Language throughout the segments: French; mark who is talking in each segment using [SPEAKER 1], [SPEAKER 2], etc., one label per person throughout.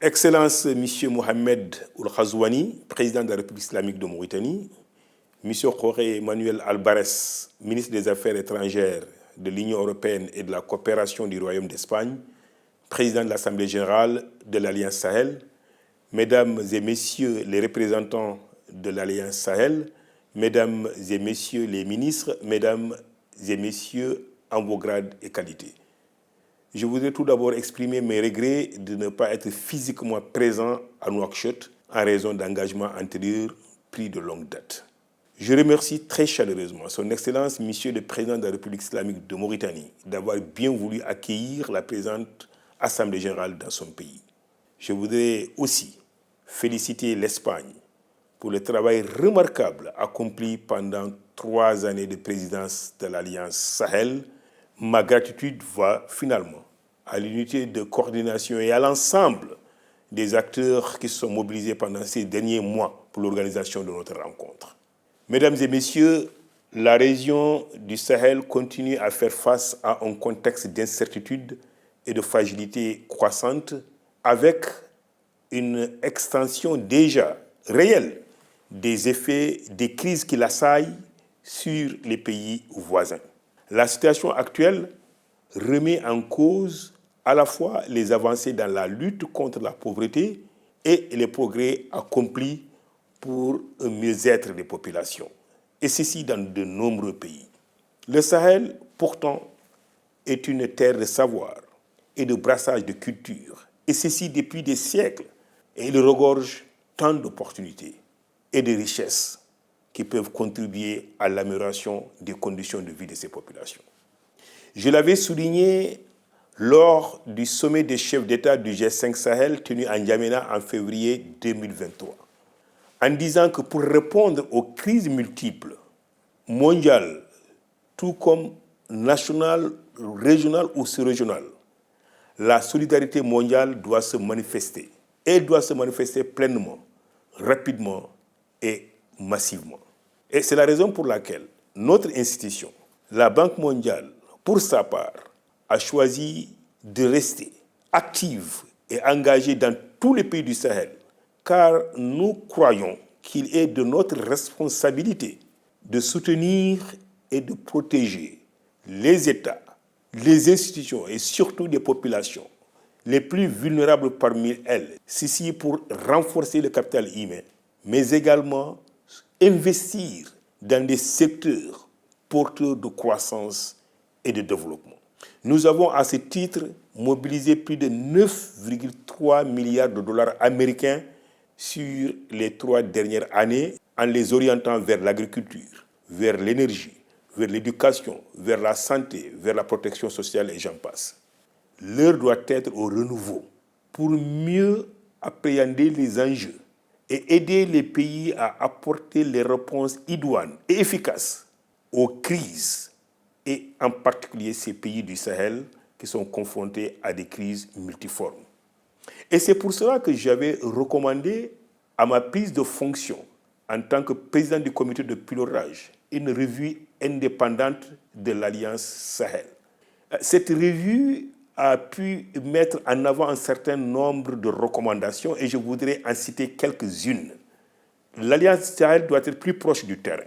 [SPEAKER 1] Excellence Monsieur Mohamed Ould Ghazouani, président de la République islamique de Mauritanie, Monsieur Jorge Manuel Albares, ministre des Affaires étrangères de l'Union européenne et de la coopération du Royaume d'Espagne, président de l'Assemblée générale de l'Alliance Sahel, Mesdames et Messieurs les représentants de l'Alliance Sahel, Mesdames et Messieurs les ministres, Mesdames et Messieurs en vos grades et qualités. Je voudrais tout d'abord exprimer mes regrets de ne pas être physiquement présent à Nouakchott en raison d'engagements antérieurs pris de longue date. Je remercie très chaleureusement Son Excellence, Monsieur le Président de la République islamique de Mauritanie, d'avoir bien voulu accueillir la présente Assemblée générale dans son pays. Je voudrais aussi féliciter l'Espagne pour le travail remarquable accompli pendant 3 années de présidence de l'Alliance Sahel. Ma gratitude va finalement à l'unité de coordination et à l'ensemble des acteurs qui se sont mobilisés pendant ces derniers mois pour l'organisation de notre rencontre. Mesdames et messieurs, la région du Sahel continue à faire face à un contexte d'incertitude et de fragilité croissante avec une extension déjà réelle des effets des crises qui l'assaillent sur les pays voisins. La situation actuelle remet en cause à la fois les avancées dans la lutte contre la pauvreté et les progrès accomplis pour un mieux-être des populations, et ceci dans de nombreux pays. Le Sahel, pourtant, est une terre de savoir et de brassage de culture, et ceci depuis des siècles, et il regorge tant d'opportunités et de richesses qui peuvent contribuer à l'amélioration des conditions de vie de ces populations. Je l'avais souligné lors du sommet des chefs d'État du G5 Sahel tenu à N'Djamena en février 2023, en disant que pour répondre aux crises multiples, mondiales, tout comme nationales, régionales ou sous-régionales, la solidarité mondiale doit se manifester. Elle doit se manifester pleinement, rapidement et massivement. Et c'est la raison pour laquelle notre institution, la Banque mondiale, pour sa part, a choisi de rester active et engagée dans tous les pays du Sahel, car nous croyons qu'il est de notre responsabilité de soutenir et de protéger les États, les institutions et surtout les populations les plus vulnérables parmi elles. Ceci pour renforcer le capital humain, mais également investir dans des secteurs porteurs de croissance et de développement. Nous avons à ce titre mobilisé plus de 9,3 milliards de dollars américains sur les 3 dernières années en les orientant vers l'agriculture, vers l'énergie, vers l'éducation, vers la santé, vers la protection sociale et j'en passe. L'heure doit être au renouveau pour mieux appréhender les enjeux et aider les pays à apporter les réponses idoines et efficaces aux crises, et en particulier ces pays du Sahel qui sont confrontés à des crises multiformes. Et c'est pour cela que j'avais recommandé à ma prise de fonction en tant que président du comité de pilotage une revue indépendante de l'Alliance Sahel. Cette revue a pu mettre en avant un certain nombre de recommandations et je voudrais en citer quelques-unes. L'Alliance Sahel doit être plus proche du terrain.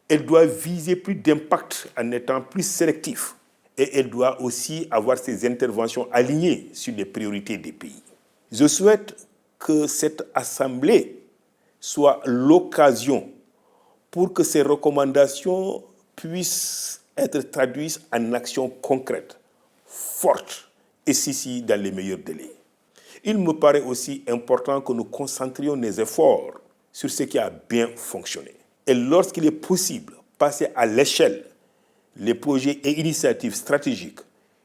[SPEAKER 1] Elle doit viser plus d'impact en étant plus sélectif. Et elle doit aussi avoir ses interventions alignées sur les priorités des pays. Je souhaite que cette assemblée soit l'occasion pour que ces recommandations puissent être traduites en actions concrètes, fortes, et ceci dans les meilleurs délais. Il me paraît aussi important que nous concentrions nos efforts sur ce qui a bien fonctionné. Et lorsqu'il est possible, passer à l'échelle les projets et initiatives stratégiques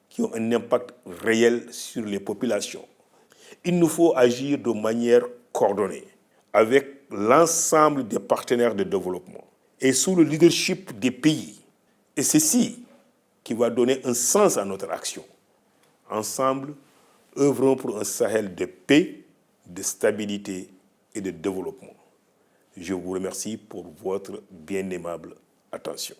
[SPEAKER 1] qui ont un impact réel sur les populations. Il nous faut agir de manière coordonnée avec l'ensemble des partenaires de développement et sous le leadership des pays. Et ceci qui va donner un sens à notre action. Ensemble, œuvrons pour un Sahel de paix, de stabilité et de développement. Je vous remercie pour votre bien aimable attention.